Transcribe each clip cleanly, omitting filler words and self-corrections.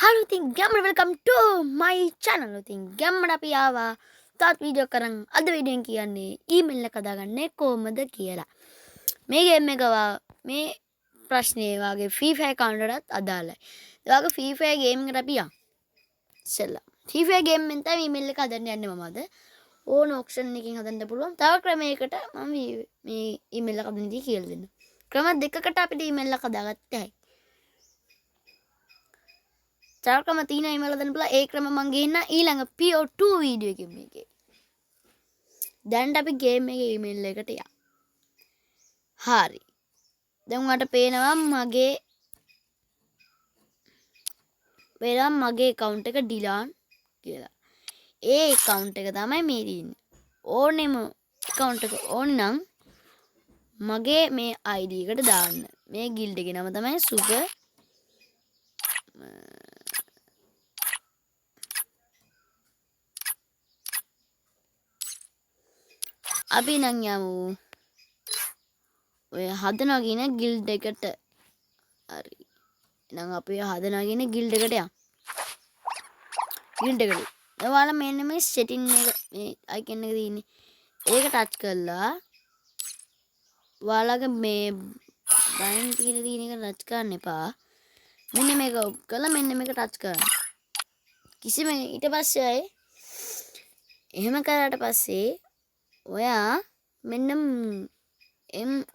Halo ting gambar welcome to my channel. ඉතින් ගැම්මට අපි ආවා තාත් වීඩියෝ කරන් අද වීඩියෝෙන් කියන්නේ ඊමේල් එක දාගන්නේ කොහොමද කියලා. මේ ගේම් එක මේ ප්‍රශ්නේ වාගේ Free Fire account එකටත් අදාළයි. ඒ වගේ Free Fire ගේම් එකට අපි යමු. ඉස්සෙල්ලා Free Fire ගේම් එකෙන් තමයි ඊමේල් එක හදන්න යන්නේ මම අද. ඕන ඔප්ෂන් එකකින් හදන්න පුළුවන්. තව ක්‍රමයකට මම මේ ඊමේල් එක හදන්න ඉතින් කියලා දෙන්න. ක්‍රම දෙකකට අපිට ඊමේල් එක හදාගත්තයි. ක්‍රම තියෙන ඊමේල් හදන්න පුළුවන්. ඒ ක්‍රම මම ගේන්න ඊළඟ PO2 වීඩියෝ එකකින් මේකේ. දැන් අපි ගේම් එකේ ඊමේල් එකට යමු. හරි. දැන් මට පේනවා මගේ account එක ඩිලාන් කියලා. ඒ account එක තමයි මේ තියෙන්නේ. ඕනෙම account එක ඕනේ නම් මගේ මේ ID එකට දාන්න. මේ guild එකේ නම තමයි super අපි නම් යමු ඔය හදනවා කියන guild එකට. හරි. එහෙනම් අපි හදනවා කියන guild එකට යමු. guild එකට. ඔයාලා මෙන්න මේ setting එක මේ icon එක තියෙන්නේ. ඒක touch කරලා ඔයාලගේ මේ bind කියලා තියෙන එක touch කරන්න එපා. මෙන්න මේක කරලා මෙන්න මේක touch කරන්න. කිසිම ඊට පස්සේ එහෙම කරාට පස්සේ ඔයා මෙන්න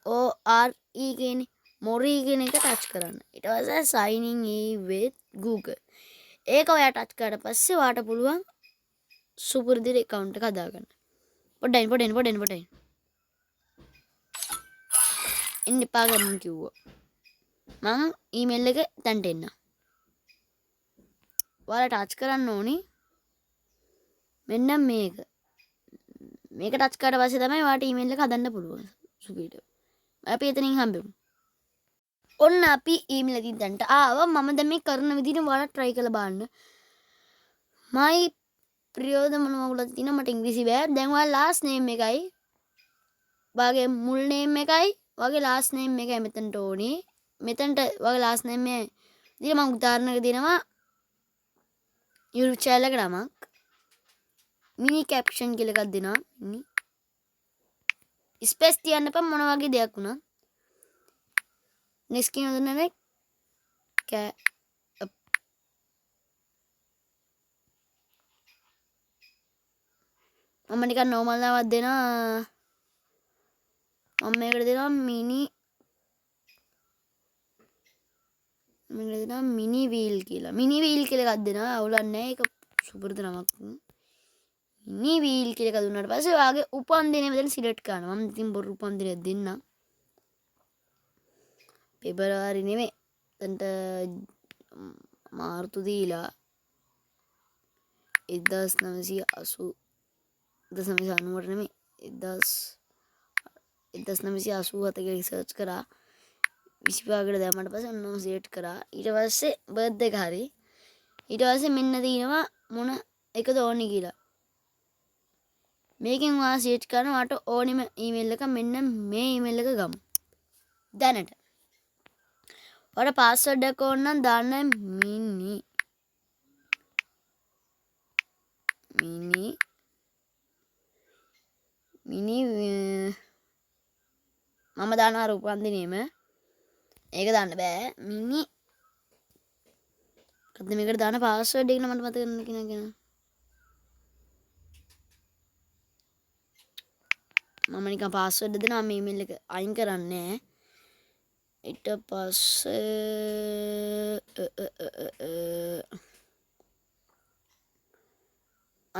MORE කියන්නේ මොරි කියන එක ටච් කරන්න. ඊට පස්සේ signing in with Google. ඒක ඔයා ටච් කරලා පස්සේ ඔයාට පුළුවන් සුපුරුදු account එක හදාගන්න. පොඩ්ඩයි. ඉන්න එපා ගන්න කිව්වා. මම ඊමේල් එක තැන්ට එන්න. ඔයාලා ටච් කරන්න ඕනි. මෙන්න මේක. මේක ටච් කරලා පස්සේ තමයි ඔයාට ඊමේල් එක හදන්න පුළුවන්. සුපිරිට. අපි එතනින් හම්බෙමු. ඔන්න අපි ඊමේල් එකකින් දැන්ට ආවා. මම දැන් මේ කරන විදිහට ඔයාලා try කරලා බලන්න. my ප්‍රියෝදම මොනවද තියෙන මට ඉංග්‍රීසි බෑ. දැන් ඔයාලා last name එකයි වාගේ මුල් name එකයි වාගේ last name එකයි මෙතනට ඕනේ. මෙතනට වාගේ last name එක විදිහට මම උදාහරණයක් දෙනවා. YouTube channel එකට නමක් mini caption කියලා එකක් දෙනවා. ස්පේස් තියන්න එපා මොන වගේ දෙයක් වුණත්. next කියන දන්නේ මම නිකන් normal නාමයක් දෙනවා. මම මේකට දෙනවා mini wheel කියලා. mini wheel කියලා එකක් දෙනවා. අවුලක් නැහැ. ඒක සුපුරුදු නමක්. mini wheel කියලා එකක් දුන්නාට පස්සේ ඔයාගේ උපන්දිනය මෙතන සිලෙක්ට් කරනවා. මම ඉතින් බොරු උපන්දිනයක් දෙන්නම්. පෙබරවාරි නෙමෙයි. එතනට මාර්තු දීලා 1980 1990 නෙමෙයි 1987 කියලා රිසර්ච් කරා 25කට දැම්මට පස්සේ ඔන්න සිලෙක්ට් කරා. ඊට පස්සේ බර්ත්ඩේ එක හරි. ඊට පස්සේ මෙන්න තියෙනවා මොන එකද ඕනි කියලා. මේකෙන් ඔයා සිලෙක්ට් කරන ඔයාට ඕනිම ඊමේල් එක මෙන්න මේ ඊමේල් එක ගමු. දැනට ඔයාලා පාස්වර්ඩ් එක ඕන නම් දාන්න මිනි මම දානවා රූපන්දිනේම. ඒක දාන්න බෑ. මිනි කද්ද මේකට දාන පාස්වර්ඩ් එක නම් මට මතක නැහැ. මම නිකන් පාස්වර්ඩ් දෙනවා මේ ඊමේල් එක අයින් කරන්නේ. ඊට පස්සේ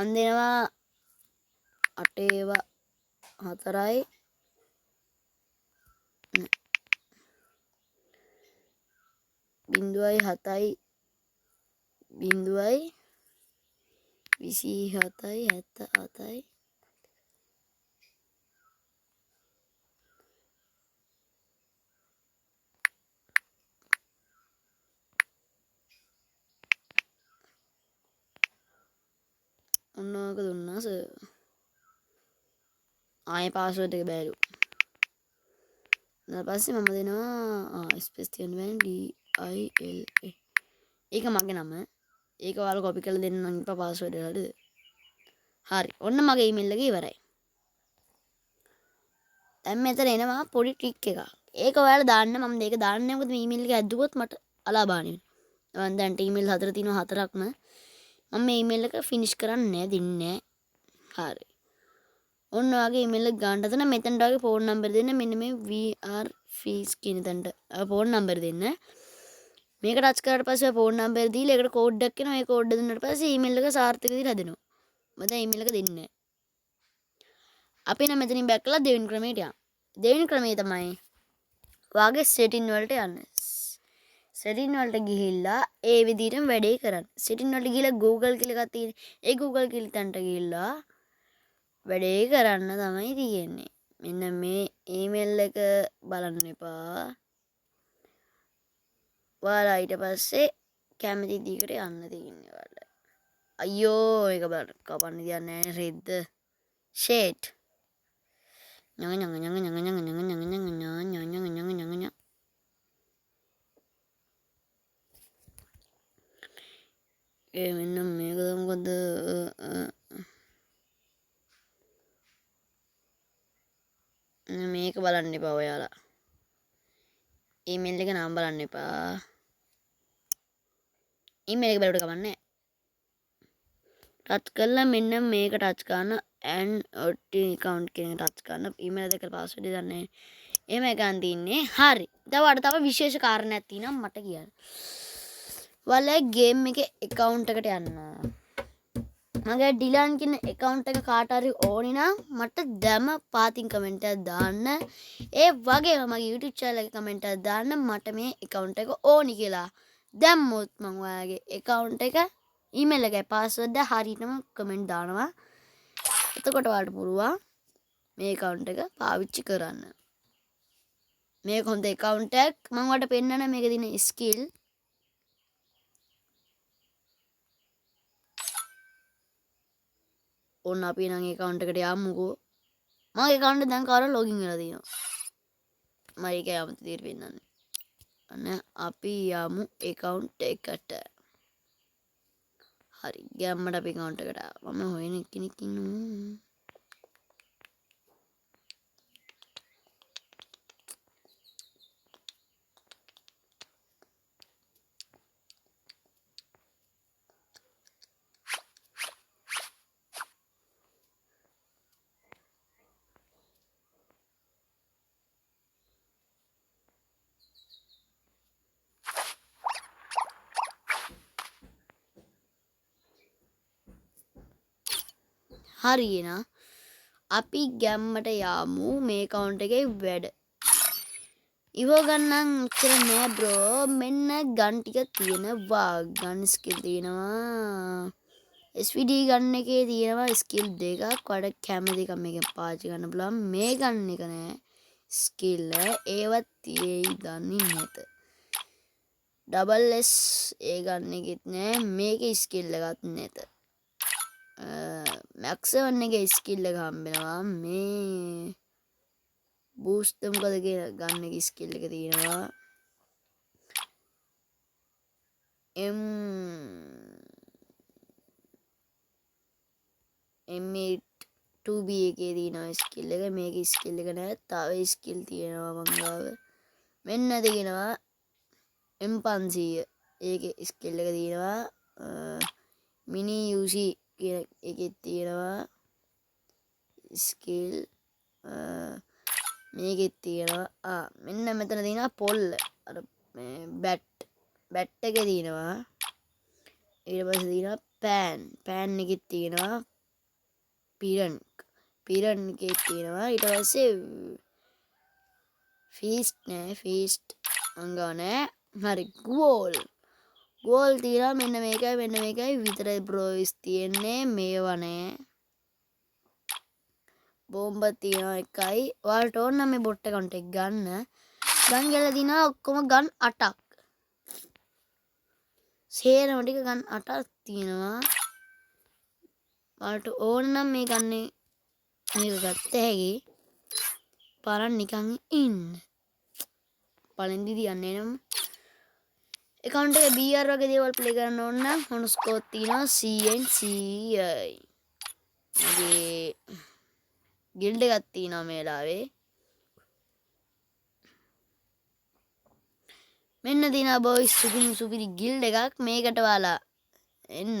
අන්දේනවා 8 4යි 0.7යි 0යි 27යි 77යි ඔන්නක දුන්නා සර්. ආයේ පාස්වර්ඩ් එක බෑලු. ඊට පස්සේ මම දෙනවා ස්පේස් තියන්න බෑනේ DILA. ඒක මගේ නම. ඒක ඔයාලා කොපි කරලා දෙන්න නම් එපා පාස්වර්ඩ් එක හරිද? හරි. ඔන්න මගේ ඊමේල් එක ඉවරයි. දැන් මෙතන එනවා පොඩි ට්‍රික් එකක්. ඒක ඔයාලා දාන්න මම මේක දාන්නේ මොකද මේ ඊමේල් එක ඇද්දුවොත් මට අලාබාන වෙනවා. මම දැන් ඊමේල් 4 තියෙනවා 4ක්ම. මම මේ ඊමේල් එක ෆිනිෂ් කරන්නේ දෙන්නේ නැහැ. හරි. ඔන්න ඔයාගේ ඊමේල් එක ගන්න හදන මෙතනට ඔයාගේ ෆෝන් නම්බර් දෙන්න මෙන්න මේ VR fees කියන තැනට ෆෝන් නම්බර් දෙන්න. මේක ටච් කරාට පස්සේ ෆෝන් නම්බර් දීලා ඒකට කෝඩ් එකක් එනවා. ඒ කෝඩ් එක දුන්නාට පස්සේ ඊමේල් එක සාර්ථක විදිහට හදෙනවා. මම දැන් ඊමේල් එක දෙන්නේ නැහැ. අපි නම් මෙතනින් බැක් කරලා දෙවෙනි ක්‍රමයට යමු. දෙවෙනි ක්‍රමය තමයි ඔයාගේ සෙටින් වලට යන්න. සෙටින් වලට ගිහිල්ලා ඒ විදිහටම වැඩේ කරන්න. සෙටින් වලට ගිහිල්ලා Google කියලා එකක් තියෙනවා. ඒ Google කියලා තැනට ගිහිල්ලා වැඩේ කරන්න තමයි තියෙන්නේ. මෙන්න මේ ඊමේල් එක බලන්න එපා. ඔයාලා ඊට පස්සේ කැමති දිගට යන්න තියෙන්නේ ඔයාලා. අයියෝ ඒක බලන්න කපන්න දෙයක් නැහැ රෙද්ද. ෂේට්. ඤං ඤං ඤං ඤං ඤං ඤං ඤං ඤං ඤං ඤං ඤං ඤං ඤං ඒ මෙන්න මේක මොකද මේක බලන්න එපා ඔයාලා. ඊමේල් එක නම් බලන්න එපා. ඊමේල් එක බලවට කමන්නේ. ටච් කරලා මෙන්න මේක ටච් කරන and OT account කියන එක ටච් කරන ඊමේල් එකේ පාස්වර්ඩ් එක දන්නේ. එහෙම එකක් තින්නේ. හරි. දැන් තව විශේෂ කාරණයක් තියෙනවා මට කියන්න. ඔයාලා ගේම් එකේ account එකට යනවා. මගේ ඩිලන් කියන account එක කාට හරි ඕනි නම් මට දැම පාතින් කමෙන්ට් එකක් දාන්න. ඒ වගේම මගේ YouTube channel එකේ කමෙන්ට් එකක් දාන්න මට මේ account එක ඕනි කියලා. දැම්මොත් මම ඔයාගේ account එක ඊමේල් එකේ පාස්වර්ඩ් එක හරියටම කමෙන්ට් දානවා. එතකොට ඔයාලට පුළුවන් මේ account එක පාවිච්චි කරන්න. මේක හොඳ account එකක්. මම ඔයාලට පෙන්නන මේකේ තියෙන skill. ඔන්න අපි නම් account එකට යමුකෝ. මගේ account එක දැන් කවුරු login වෙලා තියෙනවා. මම ඒක යමුත් දෙයට පෙන්නන්නේ. අන්න අපි යමු account එකට. හරි ගියම්මට අපි account එකට ආවා. මම හොයන කෙනෙක් ඉන්නවා. හරි එහෙනම් අපි ගැම්මට යමු මේ account එකේ වැඩ. ඉව ගන්නම් ඉතර නෑ බ්‍රෝ. මෙන්න ගන් ටික තියෙනවා. ගන් ස්කිල් තියෙනවා. SVD ගන්න එකේ තියෙනවා ස්කිල් දෙකක්. වඩ කැමති එකක් මේකෙන් පාවිච්චි කරන්න පුළුවන්. මේ ගන්න එක නෑ ස්කිල් ඒවත් තියෙයි දන්නේ නැත. ඩබල් S ඒ ගන්න එකෙත් නෑ. මේකේ ස්කිල් එකක් නැත. මැක්ස් 1 එකේ ස්කිල් එක හම්බෙනවා. මේ බූස්ට් මොකද කියලා ගන්න එක ස්කිල් එක තියෙනවා. M8 2B එකේ තියෙනවා ස්කිල් එක. මේකේ ස්කිල් එක නෑ. තව ස්කිල් තියෙනවා මං ගාව. මෙන්න තියෙනවා M500 ඒකේ ස්කිල් එක තියෙනවා. මිනි UC කියන එකේ තියෙනවා ස්කිල්. මේකෙත් තියෙනවා මෙන්න මෙතන තියෙනවා පොල් අර මේ බැට් එකේ තියෙනවා. ඊට පස්සේ තියෙනවා පෑන් එකෙත් තියෙනවා පිරන් එකේ තියෙනවා. ඊට පස්සේ ෆීස්ට් අංගව නෑ. හරි ගෝල් තියෙනවා. මෙන්න මේකයි විතරයි බ්‍රෝයිස් තියෙන්නේ. මේවා නෑ. බෝම්බ තියෙනවා එකයි. ඔයාලට ඕන නම් මේ බොට් account එක ගන්න. ගන් ගල දිනවා ඔක්කොම ගන් 8ක්. සේරම ටික ගන් 8ක් තියෙනවා. ඔයාලට ඕන නම් මේ ගන්නේ මේක ගත්ත හැකි. බලන්න නිකන් ඉන්න. බලන් දිදී යන්නේ නම් account එකේ BR වගේ දේවල් play කරන්න ඕන නම් හොනුස්කෝත් තියෙනවා CNCI. මගේ guild එකක් තියෙනවා මේ වෙලාවේ. මෙන්න තියෙනවා boys සුපිරි guild එකක්. මේකට ඔයාලා එන්න.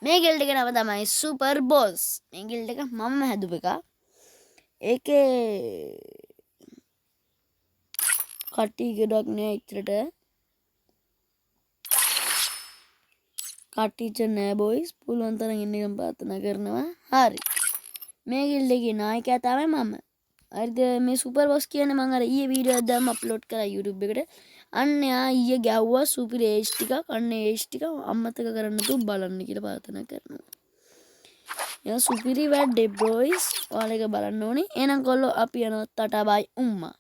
මේ guild එක නම තමයි Super Boss. මේ guild එක මම හැදුව එක. ඒකේ කට්ටිය ගොඩක් නෑ ඉතරට. කට්ටිය නෑ boys. පුළුවන් තරම් ඉන්න එක ප්‍රාර්ථනා කරනවා. හරි. මේ guild එකේ නායකයා තමයි මම. හරිද? මේ Super Boss කියන්නේ මම අර ඊයේ වීඩියෝ එකක් දැම්ම අප්ලෝඩ් කරා YouTube එකට. අන්න යා ඊයේ ගැව්වා සුපිරි ඒජ් ටිකක්. අන්න ඒජ් ටික අමතක කරන්න තු බලන්න කියලා ප්‍රාර්ථනා කරනවා. යා සුපිරි වැඩේ boys. ඔයාලා එක බලන්න ඕනේ. එහෙනම් කොල්ලෝ අපි යනවා ටටා බයි උම්මා.